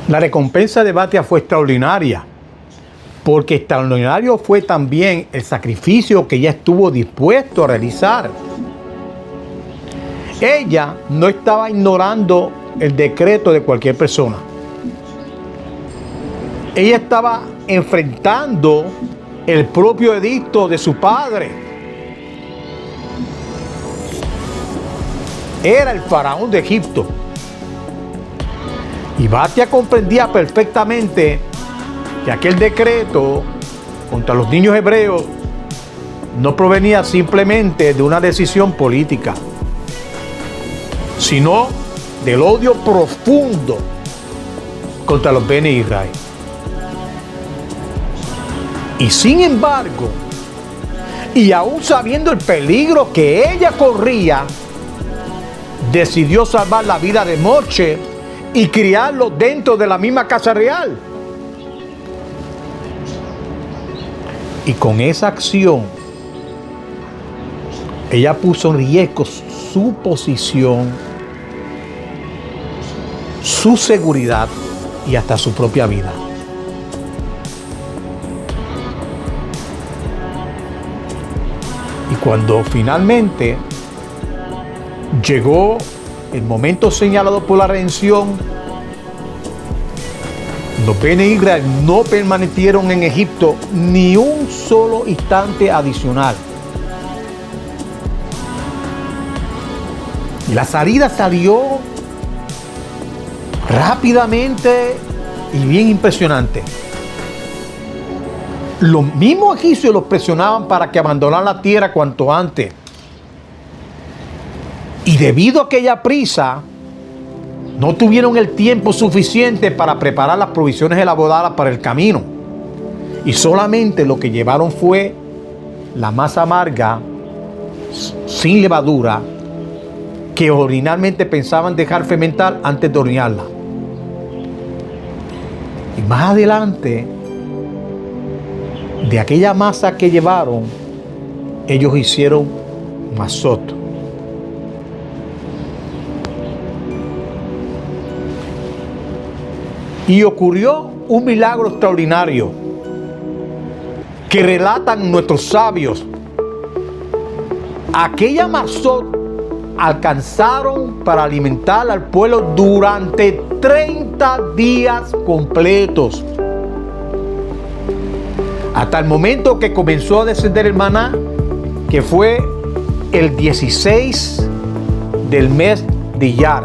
La recompensa de Batia fue extraordinaria, porque extraordinario fue también el sacrificio que ella estuvo dispuesto a realizar. Ella no estaba ignorando el decreto de cualquier persona. Ella estaba enfrentando el propio edicto de su padre. Era el faraón de Egipto. Y Batia comprendía perfectamente que aquel decreto contra los niños hebreos no provenía simplemente de una decisión política, sino del odio profundo contra los Bene Israel. Y sin embargo, y aún sabiendo el peligro que ella corría, decidió salvar la vida de Moshe y criarlo dentro de la misma casa real. Y con esa acción, ella puso en riesgo su posición, su seguridad y hasta su propia vida. Y cuando finalmente llegó el momento señalado por la redención, los Bene Israel no permanecieron en Egipto ni un solo instante adicional. Y la salida salió rápidamente y bien impresionante. Los mismos egipcios los presionaban para que abandonaran la tierra cuanto antes. Y debido a aquella prisa, no tuvieron el tiempo suficiente para preparar las provisiones elaboradas para el camino. Y solamente lo que llevaron fue la masa amarga, sin levadura, que originalmente pensaban dejar fermentar antes de hornearla. Y más adelante, de aquella masa que llevaron, ellos hicieron mazot. Y ocurrió un milagro extraordinario que relatan nuestros sabios. Aquella mazot alcanzaron para alimentar al pueblo durante 30 días completos. Hasta el momento que comenzó a descender el maná, que fue el 16 del mes de Iyar.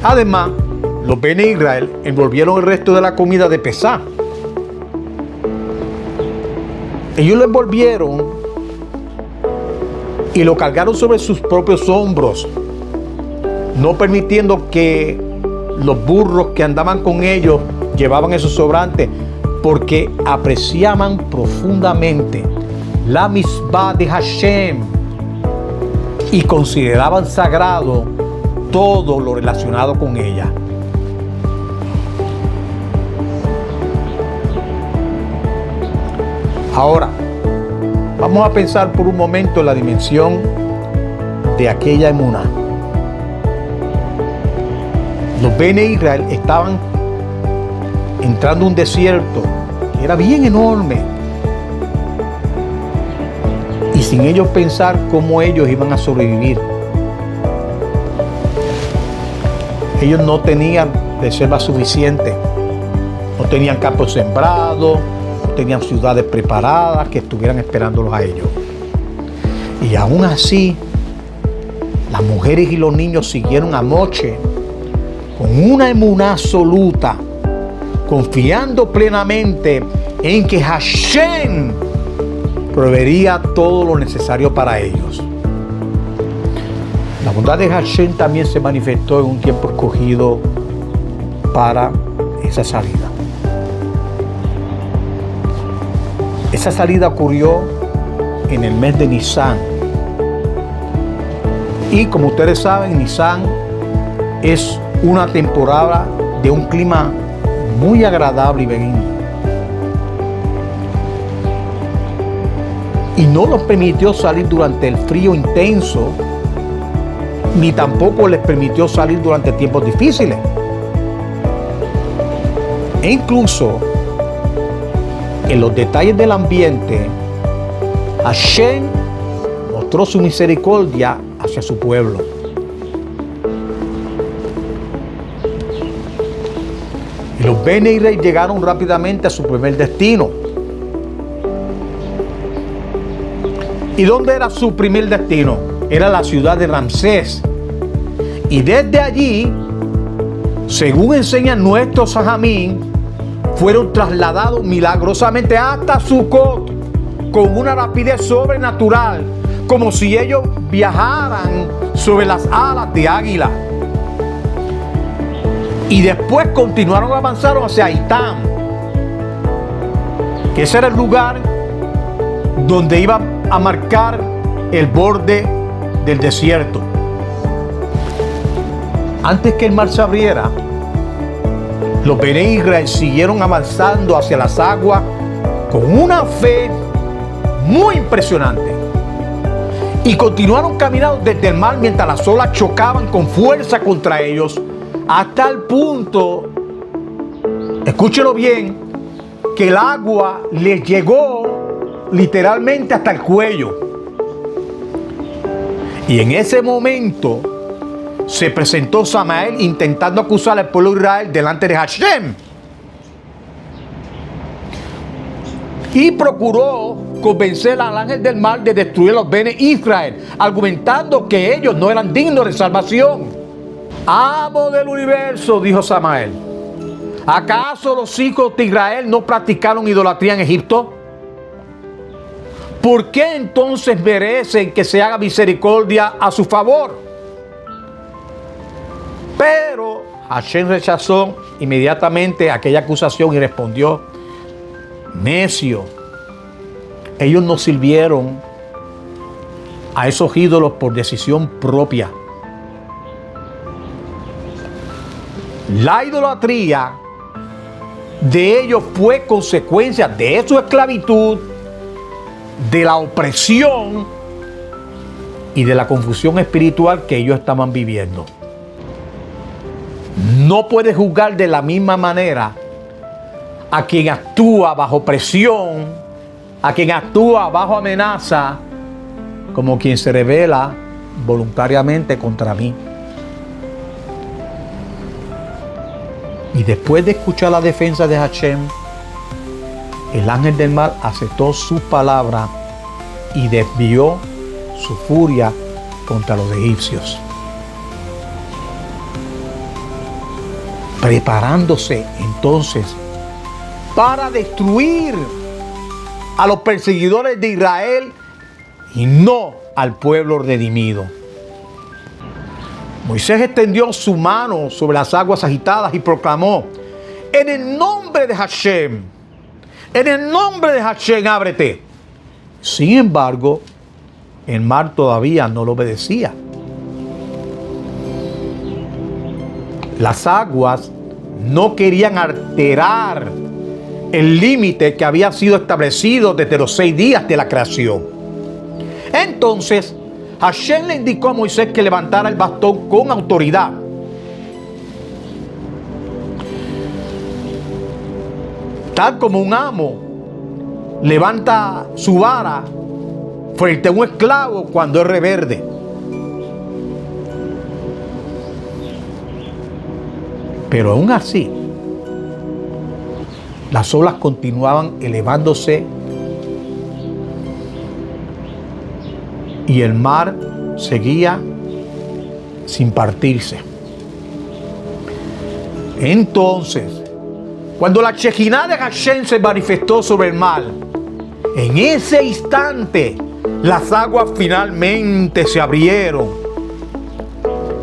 Además, los Bene Israel envolvieron el resto de la comida de Pesá. Ellos lo envolvieron y lo cargaron sobre sus propios hombros, no permitiendo que los burros que andaban con ellos llevaban esos sobrantes, porque apreciaban profundamente la misbah de Hashem y consideraban sagrado todo lo relacionado con ella. Ahora, vamos a pensar por un momento en la dimensión de aquella emuná. Los Bene Israel estaban entrando a un desierto que era bien enorme, y sin ellos pensar cómo ellos iban a sobrevivir. Ellos no tenían reservas suficientes, no tenían campos sembrados, no tenían ciudades preparadas que estuvieran esperándolos a ellos. Y aún así, las mujeres y los niños siguieron a Moshe con una emuná absoluta, confiando plenamente en que Hashem proveería todo lo necesario para ellos. La bondad de Hashem también se manifestó en un tiempo escogido para esa salida. Esa salida ocurrió en el mes de Nisan. Y como ustedes saben, Nisan es una temporada de un clima muy agradable y benigno. Y no los permitió salir durante el frío intenso ni tampoco les permitió salir durante tiempos difíciles. E incluso en los detalles del ambiente, Hashem mostró su misericordia hacia su pueblo. Y los Bene Israel llegaron rápidamente a su primer destino. ¿Y dónde era su primer destino? Era la ciudad de Ramsés. Y desde allí, según enseña nuestro Sajamín, fueron trasladados milagrosamente hasta Sucot con una rapidez sobrenatural, como si ellos viajaran sobre las alas de águila. Y después continuaron, avanzaron hacia Itam, que ese era el lugar donde iba a marcar el borde del desierto. Antes que el mar se abriera, los Bene Israel siguieron avanzando hacia las aguas con una fe muy impresionante. Y continuaron caminando desde el mar mientras las olas chocaban con fuerza contra ellos, hasta el punto, escúchelo bien, que el agua les llegó literalmente hasta el cuello. Y en ese momento se presentó Samael intentando acusar al pueblo de Israel delante de Hashem. Y procuró convencer al ángel del mar de destruir a los Bene Israel, argumentando que ellos no eran dignos de salvación. Amo del universo, dijo Samael, ¿acaso los hijos de Israel no practicaron idolatría en Egipto? ¿Por qué entonces merecen que se haga misericordia a su favor? Pero Hashem rechazó inmediatamente aquella acusación y respondió: necio, ellos no sirvieron a esos ídolos por decisión propia. La idolatría de ellos fue consecuencia de su esclavitud, de la opresión y de la confusión espiritual que ellos estaban viviendo. No puedes juzgar de la misma manera a quien actúa bajo presión, a quien actúa bajo amenaza, como quien se rebela voluntariamente contra mí. Y después de escuchar la defensa de Hashem, el ángel del mar aceptó su palabra y desvió su furia contra los egipcios, preparándose entonces para destruir a los perseguidores de Israel y no al pueblo redimido. Moisés extendió su mano sobre las aguas agitadas y proclamó: en el nombre de Hashem, en el nombre de Hashem, ábrete. Sin embargo, el mar todavía no lo obedecía. Las aguas no querían alterar el límite que había sido establecido desde los 6 días de la creación. Entonces, Hashem le indicó a Moisés que levantara el bastón con autoridad. Tal como un amo levanta su vara frente a un esclavo cuando es rebelde. Pero aún así, las olas continuaban elevándose y el mar seguía sin partirse. Entonces, cuando la Shekinah de Hashem se manifestó sobre el mar, en ese instante las aguas finalmente se abrieron.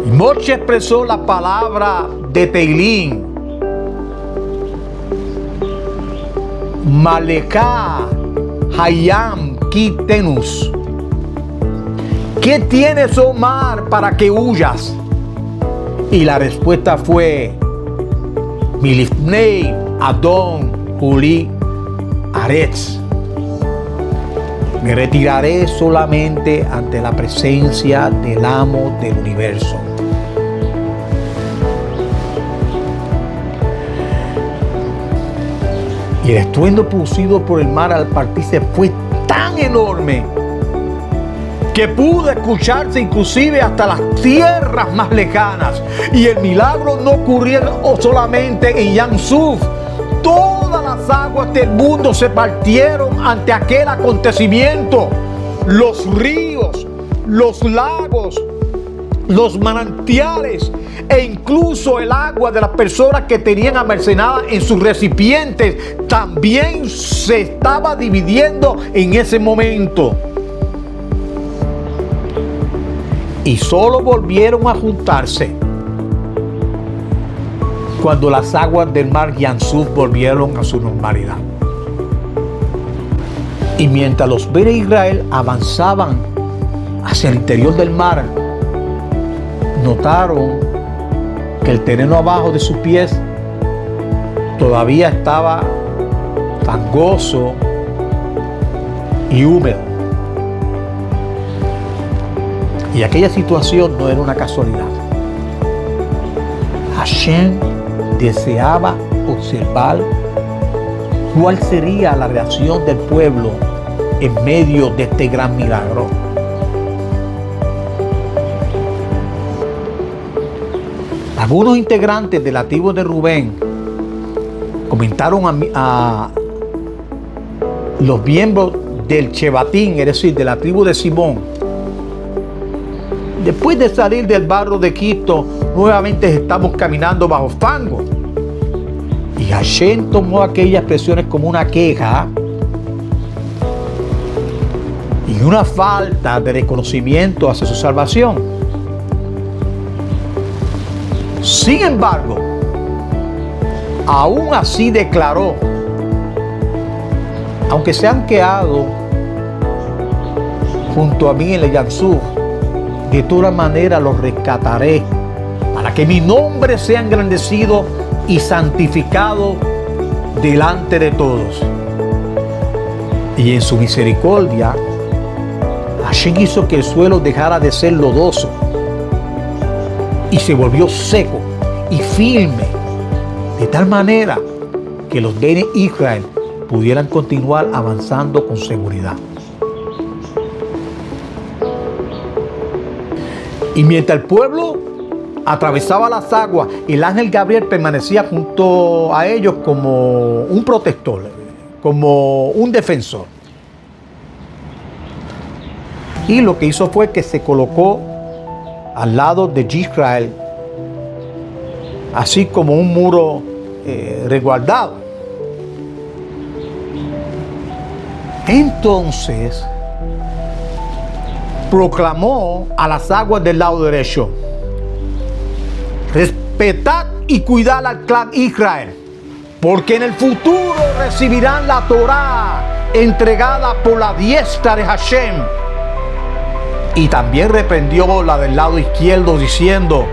Y Moshe expresó la palabra de Teilín: Malekah Hayam Kitenus. ¿Qué tienes, oh mar, para que huyas? Y la respuesta fue: Milifnei Adon Juli Aretz. Me retiraré solamente ante la presencia del amo del universo. Y el estruendo producido por el mar al partirse fue tan enorme que pudo escucharse inclusive hasta las tierras más lejanas. Y el milagro no ocurrió solamente en Yam Suf. Todas las aguas del mundo se partieron ante aquel acontecimiento. Los ríos, los lagos, los manantiales e incluso el agua de las personas que tenían almacenada en sus recipientes también se estaba dividiendo en ese momento. Y solo volvieron a juntarse cuando las aguas del mar Yam Suf volvieron a su normalidad. Y mientras los Bene Israel avanzaban hacia el interior del mar, notaron que el terreno abajo de sus pies todavía estaba fangoso y húmedo. Y aquella situación no era una casualidad. Hashem deseaba observar cuál sería la reacción del pueblo en medio de este gran milagro. Algunos integrantes de la tribu de Rubén comentaron a los miembros del Shevatim, es decir, de la tribu de Simón: después de salir del barro de Egipto, nuevamente estamos caminando bajo fango. Y Hashem tomó aquellas expresiones como una queja y una falta de reconocimiento hacia su salvación. Sin embargo, aún así declaró: aunque se han quedado junto a mí en el Yam Suf, de todas maneras los rescataré, para que mi nombre sea engrandecido y santificado delante de todos. Y en su misericordia, Hashem hizo que el suelo dejara de ser lodoso y se volvió seco y firme, de tal manera que los Bene Israel pudieran continuar avanzando con seguridad. Y mientras el pueblo atravesaba las aguas, el ángel Gabriel permanecía junto a ellos como un protector, como un defensor. Y lo que hizo fue que se colocó al lado de Israel, así como un muro resguardado. Entonces proclamó a las aguas del lado derecho: respetad y cuidad al clan Israel, porque en el futuro recibirán la Torá entregada por la diestra de Hashem. Y también reprendió la del lado izquierdo, diciendo: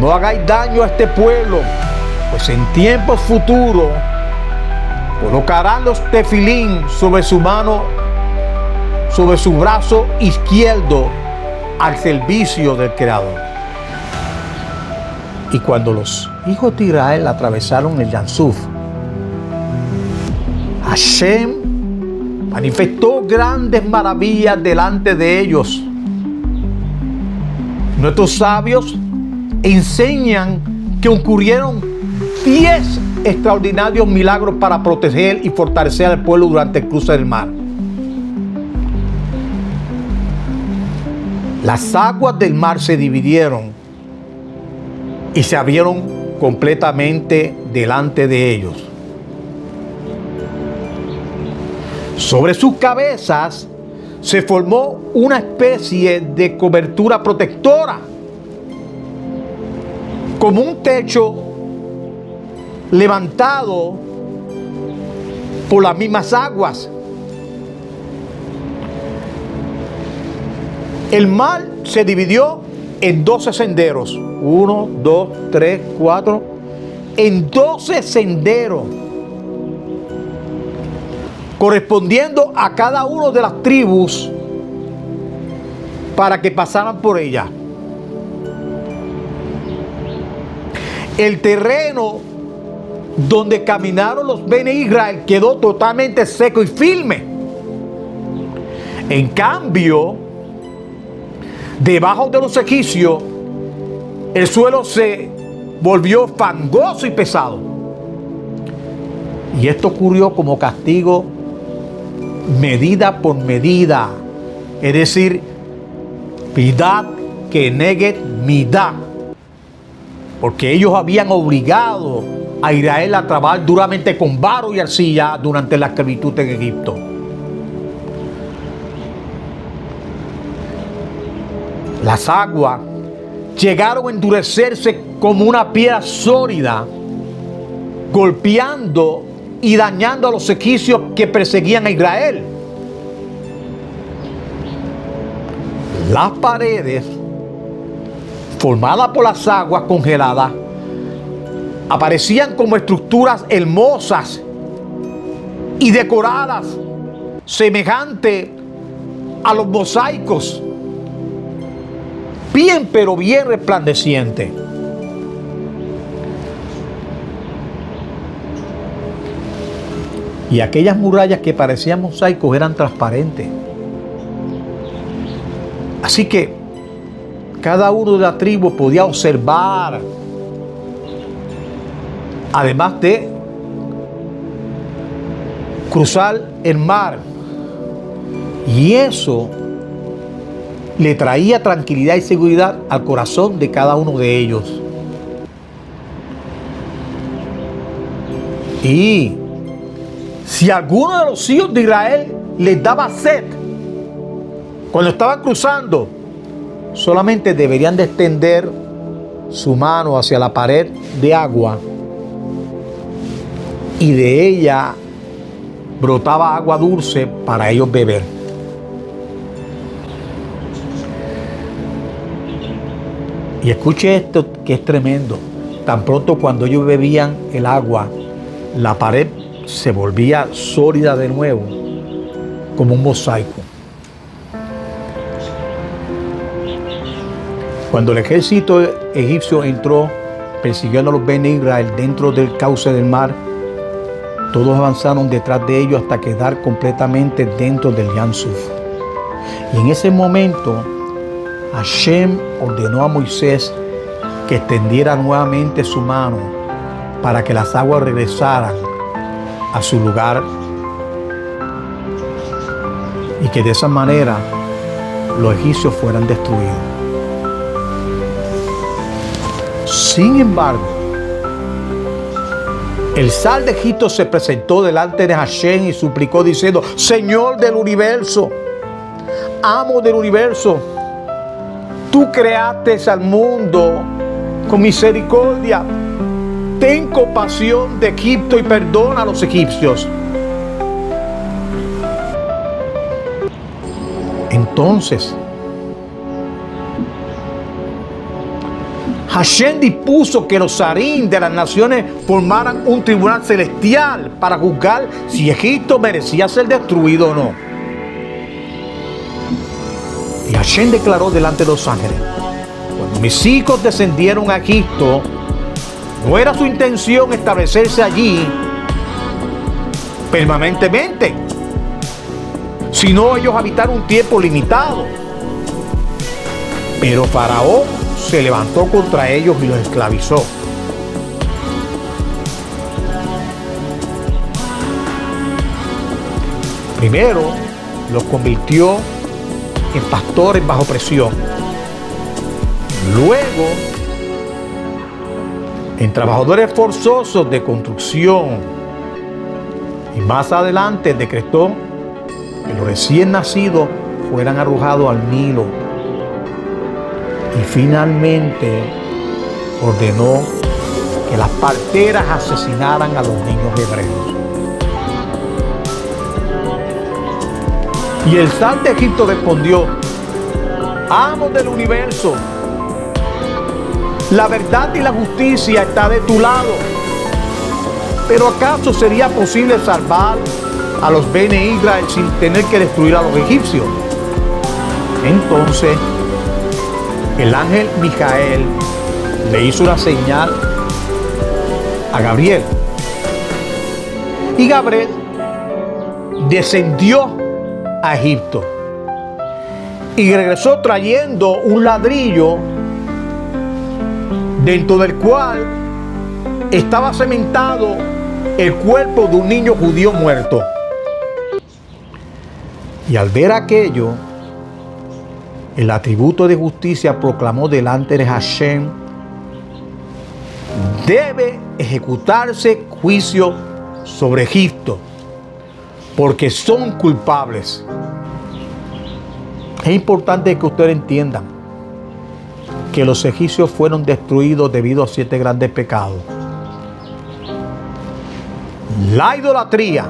no hagáis daño a este pueblo, pues en tiempos futuros colocarán los tefilín sobre su mano, sobre su brazo izquierdo, al servicio del Creador. Y cuando los hijos de Israel atravesaron el Yam Suf, Hashem manifestó grandes maravillas delante de ellos. Nuestros sabios enseñan que ocurrieron 10 extraordinarios milagros para proteger y fortalecer al pueblo durante el cruce del mar. Las aguas del mar se dividieron y se abrieron completamente delante de ellos. Sobre sus cabezas se formó una especie de cobertura protectora, como un techo levantado por las mismas aguas. El mar se dividió en 12 senderos. 1, 2, 3, 4. En 12 senderos. correspondiendo a cada una de las tribus para que pasaran por ella. El terreno donde caminaron los Bene Israel quedó totalmente seco y firme. En cambio, debajo de los egipcios, el suelo se volvió fangoso y pesado. Y esto ocurrió como castigo medida por medida. Es decir, Midat Keneget Midat. Porque ellos habían obligado a Israel a trabajar duramente con barro y arcilla durante la esclavitud en Egipto. Las aguas llegaron a endurecerse como una piedra sólida, golpeando y dañando a los egipcios que perseguían a Israel. Las paredes, formadas por las aguas congeladas, aparecían como estructuras hermosas y decoradas, semejantes a los mosaicos, bien pero bien resplandecientes. Y aquellas murallas que parecían mosaicos eran transparentes. Así que cada uno de la tribu podía observar, además de cruzar el mar. Y eso le traía tranquilidad y seguridad al corazón de cada uno de ellos. Y si alguno de los hijos de Israel les daba sed cuando estaban cruzando, solamente deberían de extender su mano hacia la pared de agua y de ella brotaba agua dulce para ellos beber. Y escuche esto que es tremendo. Tan pronto cuando ellos bebían el agua, la pared se volvía sólida de nuevo, como un mosaico. Cuando el ejército egipcio entró persiguiendo a los Bene Israel dentro del cauce del mar, todos avanzaron detrás de ellos hasta quedar completamente dentro del Yam Suf. Y en ese momento, Hashem ordenó a Moisés que extendiera nuevamente su mano para que las aguas regresaran a su lugar y que de esa manera los egipcios fueran destruidos. Sin embargo, el zar de Egipto se presentó delante de Hashem y suplicó diciendo: Señor del universo, amo del universo, tú creaste al mundo con misericordia. Ten compasión de Egipto y perdona a los egipcios. Entonces, Hashem dispuso que los zarín de las naciones formaran un tribunal celestial para juzgar si Egipto merecía ser destruido o no. Y Hashem declaró delante de los ángeles: cuando mis hijos descendieron a Egipto, no era su intención establecerse allí permanentemente, sino ellos habitaron un tiempo limitado. Pero Faraón se levantó contra ellos y los esclavizó. Primero los convirtió en pastores bajo presión. Luego en trabajadores forzosos de construcción. Y más adelante decretó que los recién nacidos fueran arrojados al Nilo. Y finalmente ordenó que las parteras asesinaran a los niños hebreos. Y el zar de Egipto respondió: amo del universo, la verdad y la justicia está de tu lado. ¿Pero acaso sería posible salvar a los Bene Israel sin tener que destruir a los egipcios. Entonces, el ángel Mijael le hizo una señal a Gabriel. Y Gabriel descendió a Egipto y regresó trayendo un ladrillo dentro del cual estaba cementado el cuerpo de un niño judío muerto. Y al ver aquello, el atributo de justicia proclamó delante de Hashem: debe ejecutarse juicio sobre Egipto, porque son culpables. Es importante que ustedes entiendan que los egipcios fueron destruidos debido a 7 grandes pecados: la idolatría,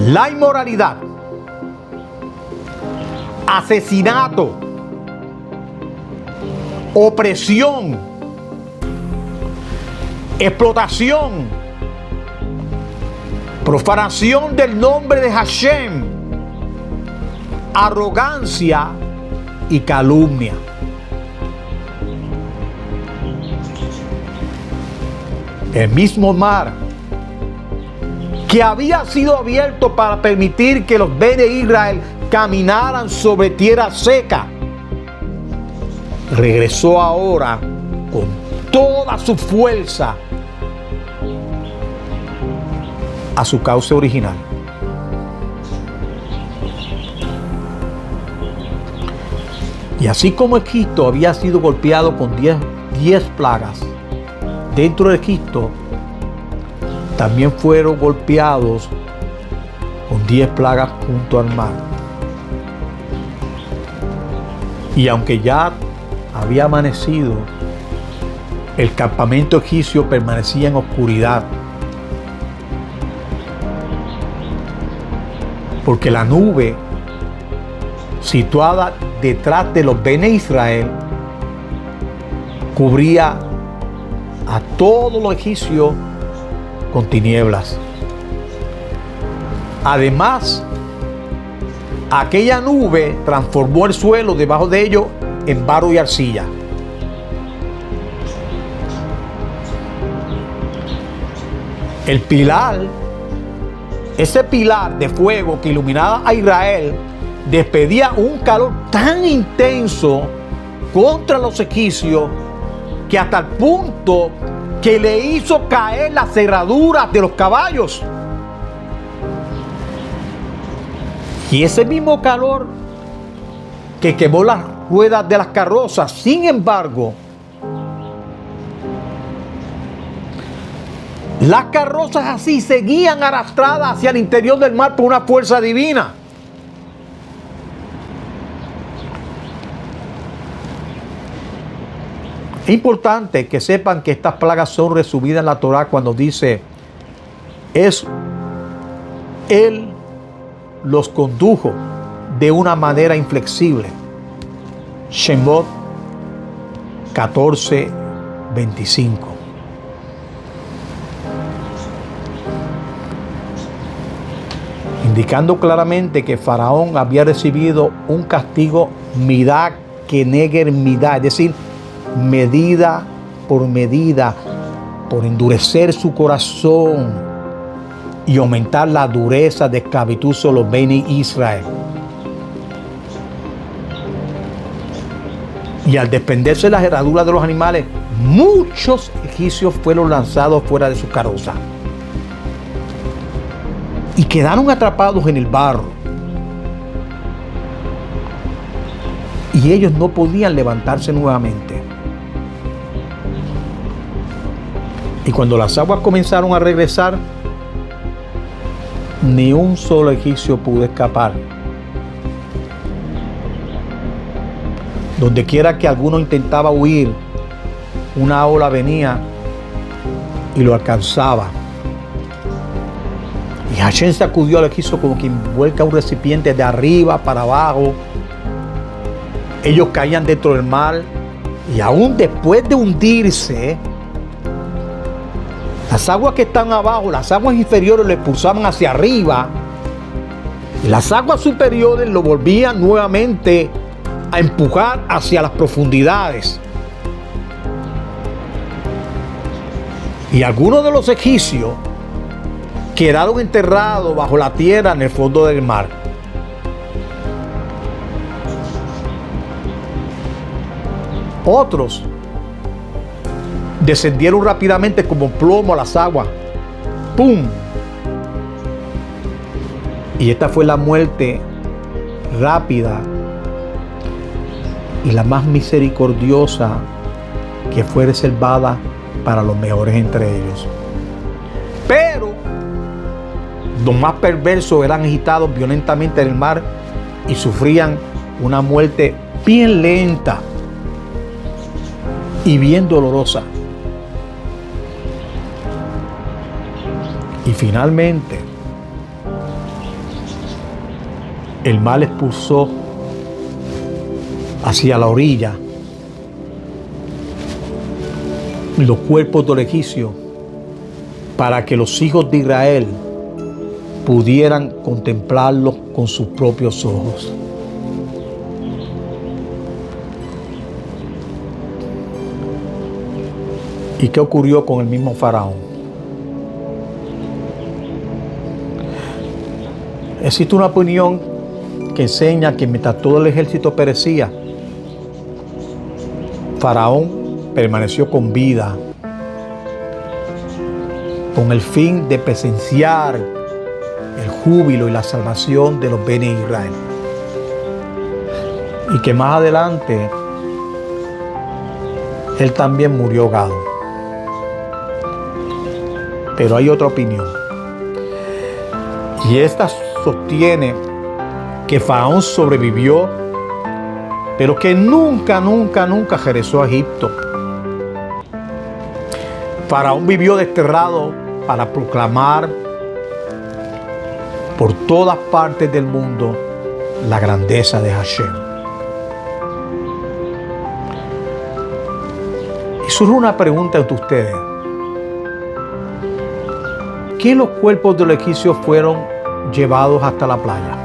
la inmoralidad, asesinato, opresión, explotación, profanación del nombre de Hashem, arrogancia y calumnia. El mismo mar que había sido abierto para permitir que los Bene Israel caminaran sobre tierra seca, regresó ahora con toda su fuerza a su cauce original. Y así como Egipto había sido golpeado con 10 plagas, dentro de Egipto también fueron golpeados con 10 plagas junto al mar. Y aunque ya había amanecido, el campamento egipcio permanecía en oscuridad, porque la nube situada detrás de los Bene Israel cubría a todos los egipcios con tinieblas. Además, aquella nube transformó el suelo debajo de ellos en barro y arcilla. El pilar, ese pilar de fuego que iluminaba a Israel, despedía un calor tan intenso contra los egipcios que hasta el punto que le hizo caer las cerraduras de los caballos. Y ese mismo calor que quemó las ruedas de las carrozas, sin embargo, las carrozas así seguían arrastradas hacia el interior del mar por una fuerza divina. Es importante que sepan que estas plagas son resumidas en la Torá cuando dice: Él los condujo de una manera inflexible. Shemot 14:25. Indicando claramente que Faraón había recibido un castigo midá keneger midá, es decir, medida, por endurecer su corazón y aumentar la dureza de esclavitud sobre los Bene Israel. Y al desprenderse las herraduras de los animales, muchos egipcios fueron lanzados fuera de su carroza y quedaron atrapados en el barro. Y ellos no podían levantarse nuevamente. Y cuando las aguas comenzaron a regresar, ni un solo egipcio pudo escapar. Donde quiera que alguno intentaba huir, una ola venía y lo alcanzaba. Y Hashem sacudió al egipcio como quien vuelca un recipiente de arriba para abajo. Ellos caían dentro del mar y aún después de hundirse, Las aguas que están abajo, las aguas inferiores lo expulsaban hacia arriba. Y las aguas superiores lo volvían nuevamente a empujar hacia las profundidades. Y algunos de los egipcios quedaron enterrados bajo la tierra en el fondo del mar. Otros descendieron rápidamente como plomo a las aguas. ¡Pum! Y esta fue la muerte rápida y la más misericordiosa que fue reservada para los mejores entre ellos. Pero los más perversos eran agitados violentamente en el mar y sufrían una muerte bien lenta y bien dolorosa. Y finalmente, el mar expulsó hacia la orilla los cuerpos de los egipcios para que los hijos de Israel pudieran contemplarlos con sus propios ojos. ¿Y qué ocurrió con el mismo faraón? Existe una opinión que enseña que mientras todo el ejército perecía, Faraón permaneció con vida con el fin de presenciar el júbilo y la salvación de los Bene Israel. Y que más adelante él también murió ahogado. Pero hay otra opinión. Y esta sostiene que Faraón sobrevivió, pero que nunca regresó a Egipto. Faraón vivió desterrado para proclamar por todas partes del mundo la grandeza de Hashem. Y surge una pregunta entre ustedes. ¿Qué los cuerpos de los egipcios fueron llevados hasta la playa?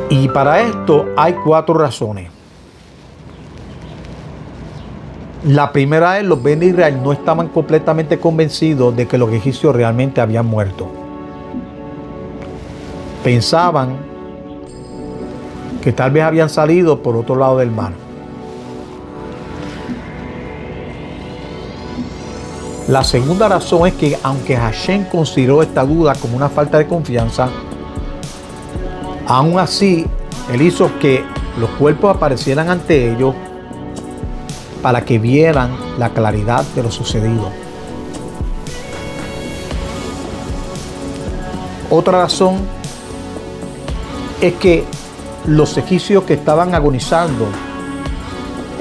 Y para esto hay 4 razones. La primera es, los Bene Israel no estaban completamente convencidos de que los egipcios realmente habían muerto. Pensaban que tal vez habían salido por otro lado del mar. La segunda razón es que aunque Hashem consideró esta duda como una falta de confianza, aún así él hizo que los cuerpos aparecieran ante ellos para que vieran la claridad de lo sucedido. Otra razón es que los egipcios que estaban agonizando,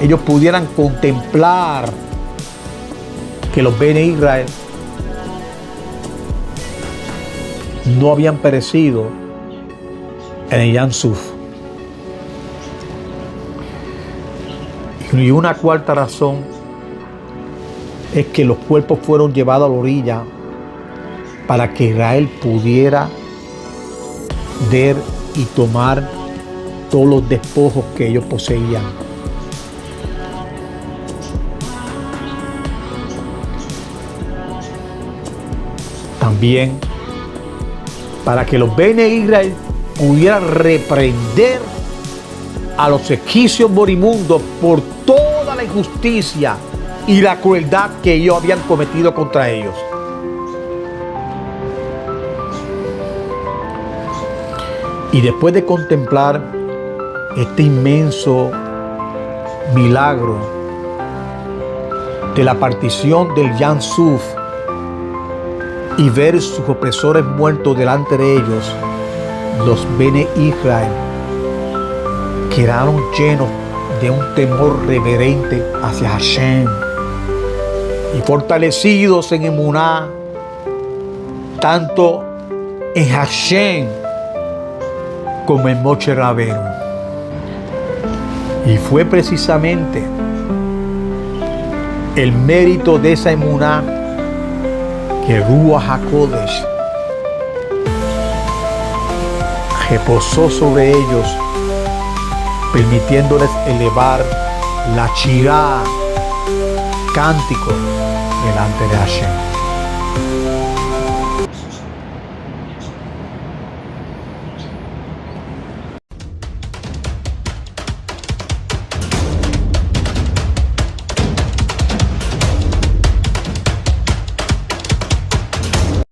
ellos pudieran contemplar que los Bene Israel no habían perecido en el Yam Suf. Y una cuarta razón es que los cuerpos fueron llevados a la orilla para que Israel pudiera ver y tomar todos los despojos que ellos poseían. También para que los Bene Israel pudieran reprender a los egipcios moribundos por toda la injusticia y la crueldad que ellos habían cometido contra ellos. Y después de contemplar este inmenso milagro de la partición del Yam Suf y ver sus opresores muertos delante de ellos, los Bene Israel quedaron llenos de un temor reverente hacia Hashem y fortalecidos en emuná, tanto en Hashem como en Moshe Rabbeinu. Y fue precisamente el mérito de esa emuná que Ruach HaKodesh reposó sobre ellos, permitiéndoles elevar la chirá, cántico delante de Hashem.